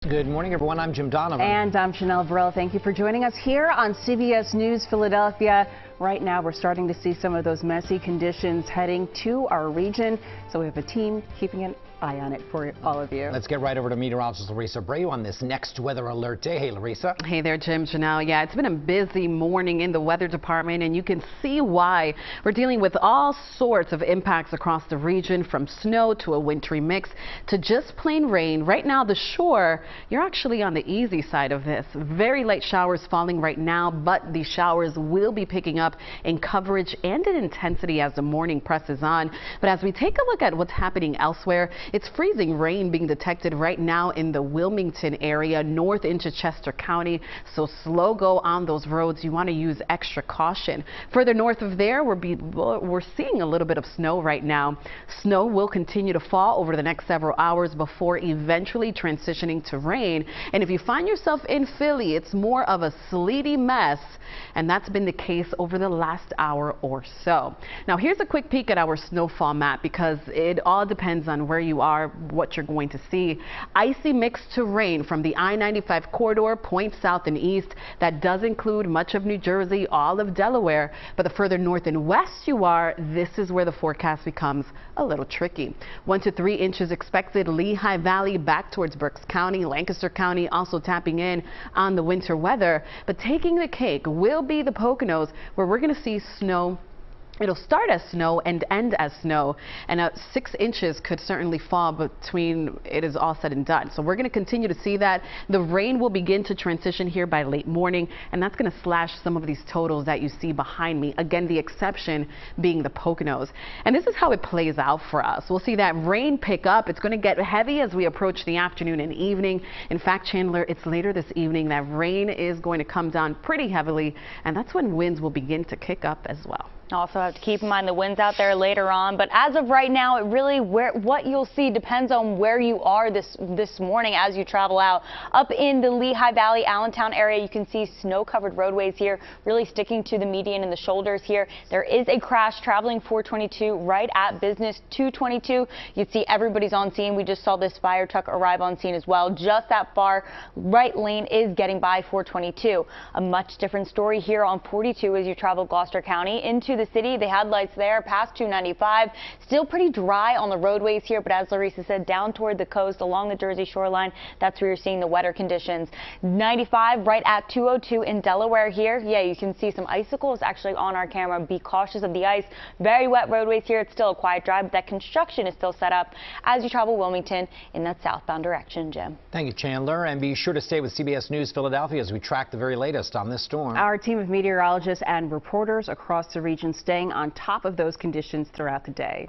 Good morning, everyone. I'm Jim Donovan. And I'm Chanel Burrell. Thank you for joining us here on CBS News Philadelphia. Right now, we're starting to see some of those messy conditions heading to our region. So we have a team keeping an eye on it for all of you. Let's get right over to meteorologist Llarisa Abreu on this next weather alert day. Hey, Llarisa. Hey there, Jim, Chanel. Yeah, it's been a busy morning in the weather department, and you can see why. We're dealing with all sorts of impacts across the region, from snow to a wintry mix to just plain rain. Right now, the shore, you're actually on the easy side of this. Very light showers falling right now, but these showers will be picking up in coverage and in intensity as the morning presses on. But as we take a look at what's happening elsewhere, it's freezing rain being detected right now in the Wilmington area, north into Chester County. So slow go on those roads. You want to use extra caution. Further north of there, we're seeing a little bit of snow right now. Snow will continue to fall over the next several hours before eventually transitioning to rain. And if you find yourself in Philly, it's more of a sleety mess. And that's been the case over the last hour or so. Now, here's a quick peek at our snowfall map, because it all depends on where you are, what you're going to see. Icy mix to rain from the I-95 corridor, points south and east. That does include much of New Jersey, all of Delaware. But the further north and west you are, this is where the forecast becomes a little tricky. 1 to 3 inches expected. Lehigh Valley back towards Berks County, Lancaster County also tapping in on the winter weather. But taking the cake will be the Poconos, where we're going to see snow. It'll start as snow and end as snow, and 6 inches could certainly fall between it is all said and done. So we're going to continue to see that. The rain will begin to transition here by late morning, and that's going to slash some of these totals that you see behind me. Again, the exception being the Poconos. And this is how it plays out for us. We'll see that rain pick up. It's going to get heavy as we approach the afternoon and evening. In fact, Chandler, it's later this evening that rain is going to come down pretty heavily, and that's when winds will begin to kick up as well. Also have to keep in mind the winds out there later on, but as of right now, it really what you'll see depends on where you are this morning as you travel out. Up in the Lehigh Valley, Allentown area, you can see snow-covered roadways here, really sticking to the median and the shoulders here. There is a crash traveling 422 right at Business 222. You see everybody's on scene. We just saw this fire truck arrive on scene as well. Just that far right lane is getting by 422. A much different story here on 42 as you travel Gloucester County into the city. The headlights there past 295, still pretty dry on the roadways here, but as Llarisa said, down toward the coast along the Jersey shoreline, that's where you're seeing the wetter conditions. 95 right at 202 in Delaware here. Yeah, you can see some icicles actually on our camera. Be cautious of the ice. Very wet roadways here. It's still a quiet drive, but that construction is still set up as you travel Wilmington in that southbound direction, Jim. Thank you, Chandler. And be sure to stay with CBS News Philadelphia as we track the very latest on this storm. Our team of meteorologists and reporters across the region staying on top of those conditions throughout the day.